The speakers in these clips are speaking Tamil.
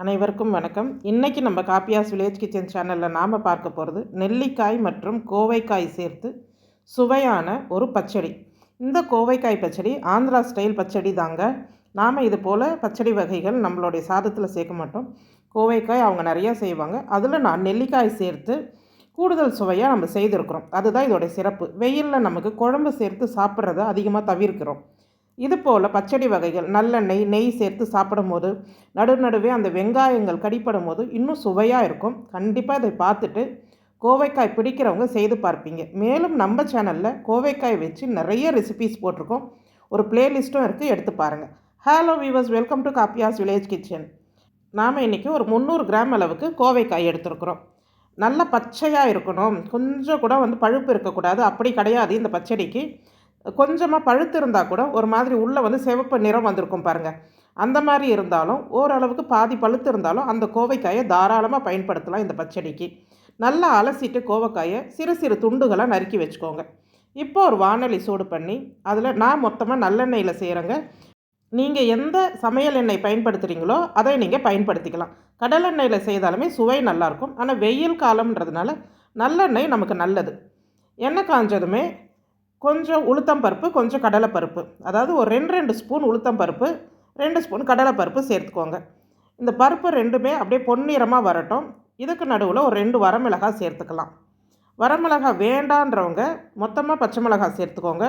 அனைவருக்கும் வணக்கம். இன்றைக்கி நம்ம காப்பியாஸ் வில்லேஜ் கிச்சன் சேனலில் நாம் பார்க்க போகிறது நெல்லிக்காய் மற்றும் கோவைக்காய் சேர்த்து சுவையான ஒரு பச்சடி. இந்த கோவைக்காய் பச்சடி ஆந்திரா ஸ்டைல் பச்சடி தாங்க. நாம் இது போல் பச்சடி வகைகள் நம்மளுடைய சாதத்தில் சேர்க்க மாட்டோம். கோவைக்காய் அவங்க நிறையா செய்வாங்க. அதில் நான் நெல்லிக்காய் சேர்த்து கூடுதல் சுவையாக நம்ம செய்திருக்கிறோம். அதுதான் இதோடைய சிறப்பு. வெயிலில் நமக்கு குழம்பு சேர்த்து சாப்பிட்றத அதிகமாக தவிர்க்கிறோம். இது போல் பச்சடி வகைகள் நல்லெண்ணெய் நெய் சேர்த்து சாப்பிடும் போது நடுவே அந்த வெங்காயங்கள் கடிப்படும் போது இன்னும் சுவையாக இருக்கும். கண்டிப்பாக இதை பார்த்துட்டு கோவைக்காய் பிடிக்கிறவங்க செய்து பார்ப்பீங்க. மேலும் நம்ம சேனலில் கோவைக்காய் வச்சு நிறைய ரெசிபீஸ் போட்டிருக்கோம். ஒரு பிளேலிஸ்ட்டும் இருக்குது, எடுத்து பாருங்கள். Hello viewers, welcome to காப்பியாஸ் village kitchen. நாம் இன்றைக்கி ஒரு 300 கிராம் அளவுக்கு கோவைக்காய் எடுத்துருக்குறோம். நல்லா பச்சையாக இருக்கணும், கொஞ்சம் கூட பழுப்பு இருக்கக்கூடாது. அப்படி கிடையாது. இந்த பச்சடிக்கு கொஞ்சமாக பழுத்து இருந்தால் கூட ஒரு மாதிரி உள்ளே சிவப்பு நிறம் வந்திருக்கும் பாருங்கள். அந்த மாதிரி இருந்தாலும் ஓரளவுக்கு பாதி பழுத்து இருந்தாலும் அந்த கோவைக்காயை தாராளமாக பயன்படுத்தலாம். இந்த பச்சடிக்கு நல்லா அலசிட்டு கோவைக்காயை சிறு சிறு துண்டுகளாக நறுக்கி வச்சுக்கோங்க. இப்போ ஒரு வாணலி சூடு பண்ணி அதில் நான் மொத்தமாக நல்லெண்ணெயில் செய்கிறேங்க. நீங்கள் எந்த சமையல் எண்ணெய் பயன்படுத்துகிறீங்களோ அதை நீங்கள் பயன்படுத்திக்கலாம். கடலெண்ணெயில் செய்தாலுமே சுவை நல்லாயிருக்கும். ஆனால் வெயில் காலம்ன்றதுனால நல்லெண்ணெய் நமக்கு நல்லது. எண்ணெய் காஞ்சதுமே கொஞ்சம் உளுத்தம்பருப்பு, கொஞ்சம் கடலைப்பருப்பு, அதாவது ஒரு 2 ஸ்பூன் உளுத்தம்பருப்பு, 2 ஸ்பூன் கடலைப்பருப்பு சேர்த்துக்கோங்க. இந்த பருப்பு ரெண்டுமே அப்படியே பொன்னிறமாக வரட்டும். இதுக்கு நடுவில் ஒரு 2 வரமிளகாய் சேர்த்துக்கலாம். வரமிளகாய் வேண்டான்றவங்க மொத்தமாக பச்சை மிளகாய் சேர்த்துக்கோங்க.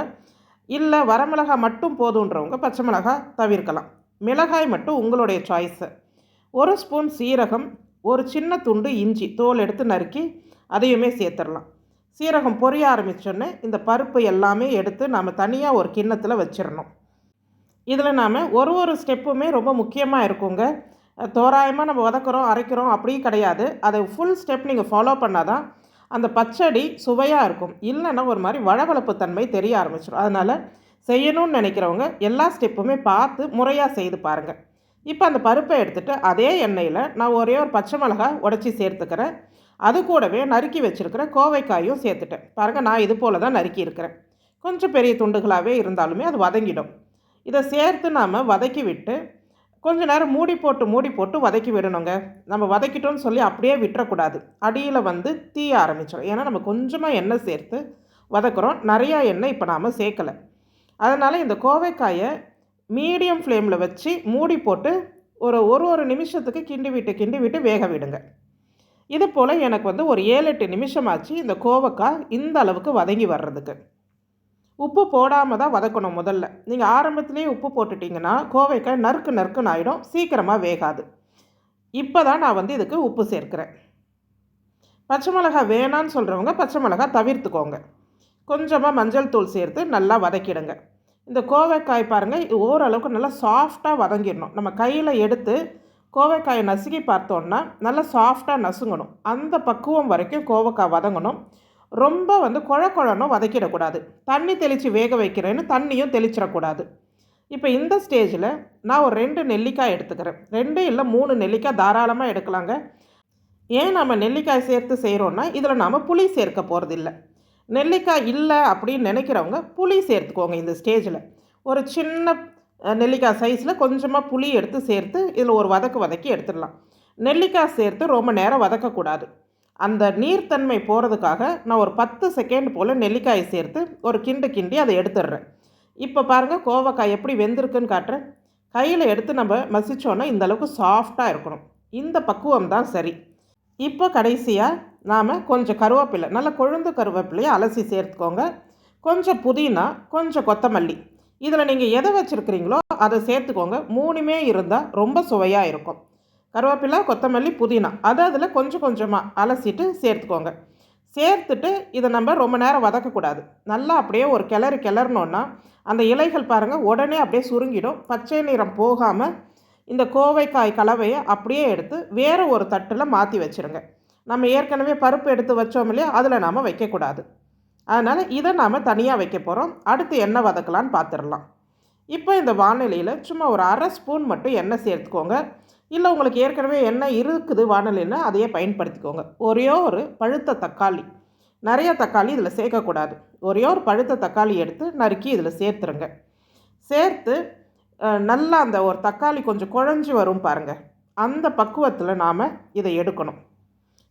இல்லை வரமிளகாய் மட்டும் போதுன்றவங்க பச்சை மிளகாய் தவிர்க்கலாம். மிளகாய் மட்டும் உங்களுடைய சாய்ஸு. 1 ஸ்பூன் சீரகம், ஒரு சின்ன துண்டு இஞ்சி தோல் எடுத்து நறுக்கி அதையுமே சேர்த்துடலாம். சீரகம் பொரிய ஆரம்பித்தோன்னே இந்த பருப்பு எல்லாமே எடுத்து நாம் தனியாக ஒரு கிண்ணத்தில் வச்சிடணும். இதில் நாம் ஒரு ஸ்டெப்புமே ரொம்ப முக்கியமாக இருக்குங்க. தோராயமாக நம்ம வதக்குறோம் அரைக்கிறோம் அப்படி கிடையாது. அதை ஃபுல் ஸ்டெப் நீங்கள் ஃபாலோ பண்ணால் தான் அந்த பச்சடி சுவையாக இருக்கும். இல்லைன்னா ஒரு மாதிரி வழவழப்பு தன்மை தெரிய ஆரம்பிச்சிடும். அதனால் செய்யணும்னு நினைக்கிறவங்க எல்லா ஸ்டெப்புமே பார்த்து முறையாக செய்து பாருங்கள். இப்போ அந்த பருப்பை எடுத்துகிட்டு அதே எண்ணெயில் நான் ஒரே ஒரு பச்சை மிளகாய் உடச்சி சேர்த்துக்கிறேன். அது கூடவே நறுக்கி வச்சுருக்கிற கோவைக்காயும் சேர்த்துட்டேன். பாருங்கள், நான் இது போல் தான் நறுக்கி இருக்கிறேன். கொஞ்சம் பெரிய துண்டுகளாகவே இருந்தாலுமே அது வதங்கிடும். இதை சேர்த்து நாம் வதக்கி விட்டு கொஞ்சம் நேரம் மூடி போட்டு வதக்கி விடணுங்க. நம்ம வதக்கிட்டோன்னு சொல்லி அப்படியே விட்டுறக்கூடாது. அடியில் தீய ஆரம்பிச்சிடும். ஏன்னா நம்ம கொஞ்சமாக எண்ணெய் சேர்த்து வதக்குறோம். நிறையா எண்ணெய் இப்போ நாம் சேர்க்கலை. அதனால் இந்த கோவைக்காயை மீடியம் ஃப்ளேமில் வச்சு மூடி போட்டு ஒரு நிமிஷத்துக்கு கிண்டி விட்டு வேக விடுங்க. இது போல் எனக்கு ஒரு 7-8 நிமிஷம் ஆச்சு இந்த கோவைக்காய் இந்த அளவுக்கு வதங்கி வர்றதுக்கு. உப்பு போடாமல் தான் வதக்கணும். முதல்ல நீங்கள் ஆரம்பத்துலேயே உப்பு போட்டுட்டிங்கன்னா கோவைக்காய் நறுக்குன்னு ஆகிடும், சீக்கிரமாக வேகாது. இப்போ தான் நான் இதுக்கு உப்பு சேர்க்கிறேன். பச்சை மிளகாய் வேணான்னு சொல்கிறவங்க பச்சை மிளகாய் தவிர்த்துக்கோங்க. கொஞ்சமாக மஞ்சள் தூள் சேர்த்து நல்லா வதக்கிடுங்க. இந்த கோவைக்காய் பாருங்கள், ஓரளவுக்கு நல்லா சாஃப்டாக வதங்கிடணும். நம்ம கையில் எடுத்து கோவைக்காயை நசுக்கி பார்த்தோன்னா நல்லா சாஃப்டாக நசுங்கணும். அந்த பக்குவம் வரைக்கும் கோவைக்காய் வதங்கணும். ரொம்ப குழணும் வதக்கிடக்கூடாது. தண்ணி தெளித்து வேக வைக்கிறேன்னு தண்ணியும் தெளிச்சிடக்கூடாது. இப்போ இந்த ஸ்டேஜில் நான் ஒரு 2 நெல்லிக்காய் எடுத்துக்கிறேன். 2 இல்லை 3 நெல்லிக்காய் தாராளமாக எடுக்கலாங்க. ஏன் நம்ம நெல்லிக்காய் சேர்த்து செய்கிறோன்னா இதில் நாம் புளி சேர்க்க போகிறதில்ல. நெல்லிக்காய் இல்லை அப்படின்னு நினைக்கிறவங்க புளி சேர்த்துக்கோங்க. இந்த ஸ்டேஜில் ஒரு சின்ன நெல்லிக்காய் சைஸில் கொஞ்சமாக புளி எடுத்து சேர்த்து இதில் ஒரு வதக்கி எடுத்துடலாம். நெல்லிக்காய் சேர்த்து ரொம்ப நேரம் வதக்கக்கூடாது. அந்த நீர்த்தன்மை போகிறதுக்காக நான் ஒரு 10 செகண்ட் போல் நெல்லிக்காயை சேர்த்து ஒரு கிண்டி அதை எடுத்துடுறேன். இப்போ பாருங்கள், கோவைக்காய் எப்படி வெந்திருக்குன்னு காட்டுறேன். கையில் எடுத்து நம்ம மசிச்சோன்னா இந்த அளவுக்கு சாஃப்டாக இருக்கணும். இந்த பக்குவம் தான் சரி. இப்போ கடைசியாக நாம் கொஞ்சம் கருவேப்பிலை, நல்லா கொழுந்து கருவேப்பிலையை அலசி சேர்த்துக்கோங்க. கொஞ்சம் புதினா, கொஞ்சம் கொத்தமல்லி. இதில் நீங்கள் எதை வச்சுருக்கிறீங்களோ அதை சேர்த்துக்கோங்க. 3மே இருந்தால் ரொம்ப சுவையாக இருக்கும். கருவேப்பிலை, கொத்தமல்லி, புதினா அதை அதில் கொஞ்சமாக அலசிட்டு சேர்த்துக்கோங்க. சேர்த்துட்டு இதை நம்ம ரொம்ப நேரம் வதக்கக்கூடாது. நல்லா அப்படியே ஒரு கிளறினோன்னா அந்த இலைகள் பாருங்கள் உடனே அப்படியே சுருங்கிடும். பச்சை நிறம் போகாமல் இந்த கோவைக்காய் கலவையை அப்படியே எடுத்து வேறு ஒரு தட்டில் மாற்றி வச்சுருங்க. நம்ம ஏற்கனவே பருப்பு எடுத்து வச்சோம் இல்லையா, அதில் நாம் வைக்கக்கூடாது. அதனால் இதை நாம் தனியாக வைக்க போகிறோம். அடுத்து எண்ணெய் வதக்கலான்னு பார்த்துடலாம். இப்போ இந்த வாணலியில் சும்மா ஒரு 1/2 ஸ்பூன் மட்டும் எண்ணெய் சேர்த்துக்கோங்க. இல்லை உங்களுக்கு ஏற்கனவே எண்ணெய் இருக்குது வாணலின்னு அதையே பயன்படுத்திக்கோங்க. ஒரே ஒரு பழுத்த தக்காளி, நிறைய தக்காளி இதில் சேர்க்கக்கூடாது. ஒரே ஒரு பழுத்த தக்காளி எடுத்து நறுக்கி இதில் சேர்த்துருங்க. சேர்த்து நல்லா அந்த ஒரு தக்காளி கொஞ்சம் குழஞ்சி வரும் பாருங்கள். அந்த பக்குவத்தில் நாம் இதை எடுக்கணும்.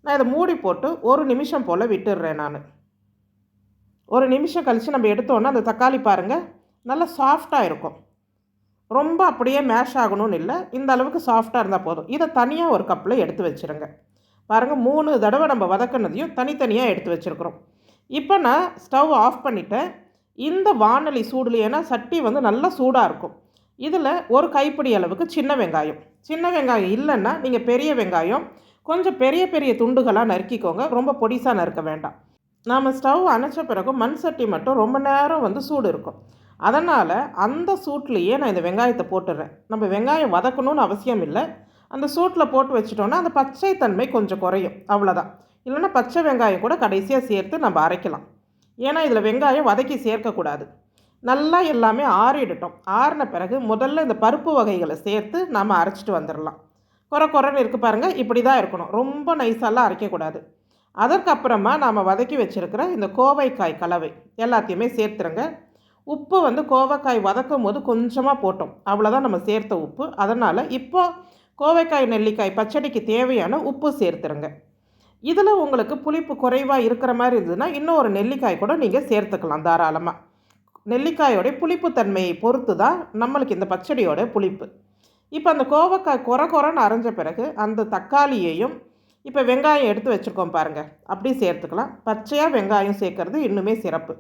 நான் இதை மூடி போட்டு 1 நிமிஷம் போல் விட்டுடுறேன். நான் 1 நிமிஷம் கழித்து நம்ம எடுத்தோன்னா அந்த தக்காளி பாருங்கள் நல்லா சாஃப்டாக இருக்கும். ரொம்ப அப்படியே மேஷ் ஆகணும்னு இல்லை, இந்த அளவுக்கு சாஃப்டாக இருந்தால் போதும். இதை தனியாக ஒரு கப்பில் எடுத்து வச்சுருங்க. பாருங்கள் 3 தடவை நம்ம வதக்கினதையும் தனித்தனியாக எடுத்து வச்சுருக்குறோம். இப்போ நான் ஸ்டவ் ஆஃப் பண்ணிவிட்டேன். இந்த வாணலி சூடுல, ஏன்னா சட்டி நல்லா சூடாக இருக்கும். இதில் ஒரு கைப்பிடி அளவுக்கு சின்ன வெங்காயம் இல்லைன்னா நீங்கள் பெரிய வெங்காயம் கொஞ்சம் பெரிய பெரிய துண்டுகளாக நறுக்கிக்கோங்க. ரொம்ப பொடிசாக நறுக்க வேண்டாம். நாம் ஸ்டவ் அணைச்ச பிறகு மண் சட்டி மட்டும் ரொம்ப நேரம் சூடு இருக்கும். அதனால் அந்த சூட்லேயே நான் இந்த வெங்காயத்தை போட்டுடுறேன். நம்ம வெங்காயம் வதக்கணும்னு அவசியம் இல்லை. அந்த சூட்டில் போட்டு வச்சிட்டோன்னா அந்த பச்சை தன்மை கொஞ்சம் குறையும், அவ்வளோதான். இல்லைன்னா பச்சை வெங்காயம் கூட கடைசியாக சேர்த்து நம்ம அரைக்கலாம். ஏன்னா இதில் வெங்காயம் வதக்கி சேர்க்கக்கூடாது. நல்லா எல்லாமே ஆறிடட்டும். ஆறின பிறகு முதல்ல இந்த பருப்பு வகைகளை சேர்த்து நாம் அரைச்சிட்டு வந்துடலாம். குறைன்னு இருக்குது பாருங்கள், இப்படி தான் இருக்கணும். ரொம்ப நைஸாலாம் அரைக்கக்கூடாது. அதற்கப்புறமா நாம் வதக்கி வச்சுருக்கிற இந்த கோவைக்காய் கலவை எல்லாத்தையுமே சேர்த்துருங்க. உப்பு கோவைக்காய் வதக்கும் போது கொஞ்சமாக போட்டோம், அவ்வளோதான் நம்ம சேர்த்த உப்பு. அதனால் இப்போ கோவைக்காய் நெல்லிக்காய் பச்சடிக்கு தேவையான உப்பு சேர்த்துருங்க. இதில் உங்களுக்கு புளிப்பு குறைவாக இருக்கிற மாதிரி இருந்ததுன்னா இன்னும் ஒரு நெல்லிக்காய் கூட நீங்கள் சேர்த்துக்கலாம் தாராளமாக. நெல்லிக்காயோடைய புளிப்பு தன்மையை பொறுத்து தான் நம்மளுக்கு இந்த பச்சடியோட புளிப்பு. இப்போ அந்த கோவைக்காய் குறைன்னு அரைஞ்ச பிறகு அந்த தக்காளியையும் இப்போ வெங்காயம் எடுத்து வச்சுருக்கோம் பாருங்கள், அப்படி சேர்த்துக்கலாம். பச்சையாக வெங்காயம் சேர்க்கறது இன்னுமே சிறப்பு.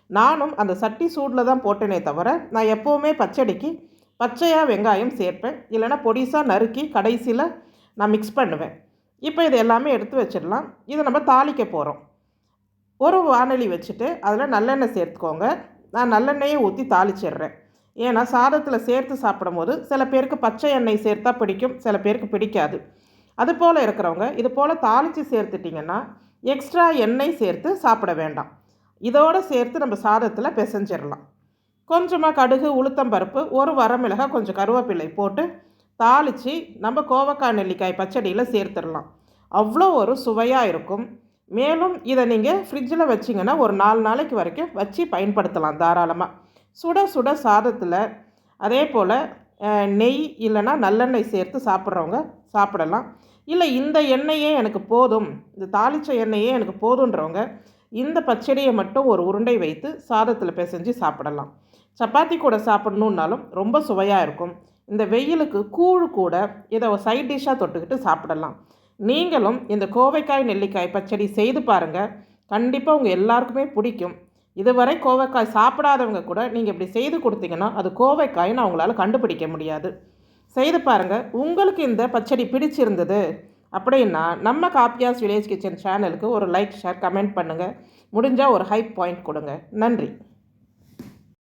நானும் அந்த சட்டி சூடில் தான் போட்டேனே தவிர நான் எப்போவுமே பச்சடிக்கு பச்சையாக வெங்காயம் சேர்ப்பேன். இல்லைனா பொடிசாக நறுக்கி கடைசியில் நான் மிக்ஸ் பண்ணுவேன். இப்போ இது எல்லாமே எடுத்து வச்சிடலாம். இதை நம்ம தாளிக்க போகிறோம். ஒரு வாணலி வச்சுட்டு அதில் நல்லெண்ணெய் சேர்த்துக்கோங்க. நான் நல்லெண்ணெயை ஊற்றி தாளிச்சிடுறேன். ஏன்னா சாதத்தில் சேர்த்து சாப்பிடும் போது சில பேருக்கு பச்சை எண்ணெய் சேர்த்தா பிடிக்கும், சில பேருக்கு பிடிக்காது. அதுபோல் இருக்கிறவங்க இது போல் தாளித்து சேர்த்துட்டிங்கன்னா எக்ஸ்ட்ரா எண்ணெய் சேர்த்து சாப்பிட வேண்டாம். இதோடு சேர்த்து நம்ம சாதத்தில் பிசைஞ்சிடலாம். கொஞ்சமாக கடுகு, உளுத்தம்பருப்பு, ஒரு வரமிளகாய், கொஞ்சம் கருவேப்பிலை போட்டு தாளித்து நம்ம கோவைக்காய் நெல்லிக்காய் பச்சடியில் சேர்த்துடலாம். அவ்வளோ ஒரு சுவையாக இருக்கும். மேலும் இதை நீங்கள் ஃப்ரிட்ஜில் வச்சிங்கன்னா ஒரு 4 நாளைக்கு வரைக்கும் வச்சு பயன்படுத்தலாம் தாராளமாக. சுட சுட சாதத்தில் அதே போல் நெய் இல்லைன்னா நல்லெண்ணெய் சேர்த்து சாப்பிட்றவங்க சாப்பிடலாம். இல்லை இந்த எண்ணெயே எனக்கு போதும், இந்த தாளித்த எண்ணெயே எனக்கு போதுன்றவங்க இந்த பச்சடியை மட்டும் ஒரு உருண்டை வைத்து சாதத்தில் பிசைஞ்சு சாப்பிடலாம். சப்பாத்தி கூட சாப்பிடணுன்னாலும் ரொம்ப சுவையாக இருக்கும். இந்த வெயிலுக்கு கூழ் கூட இதை ஒரு சைட் டிஷ்ஷாக தொட்டுக்கிட்டு சாப்பிடலாம். நீங்களும் இந்த கோவைக்காய் நெல்லிக்காய் பச்சடி செய்து பாருங்கள். கண்டிப்பாக உங்கள் எல்லாருக்குமே பிடிக்கும். இதுவரை கோவைக்காய் சாப்பிடாதவங்க கூட நீங்கள் இப்படி செய்து கொடுத்தீங்கன்னா அது கோவைக்காய்னு அவங்களால கண்டுபிடிக்க முடியாது. செய்து பாருங்கள். உங்களுக்கு இந்த பச்சடி பிடிச்சிருந்தது அப்படின்னா நம்ம காப்பியாஸ் வில்லேஜ் கிச்சன் சேனலுக்கு ஒரு லைக், ஷேர், கமெண்ட் பண்ணுங்கள். முடிஞ்சால் ஒரு ஹைப் பாயிண்ட் கொடுங்க. நன்றி.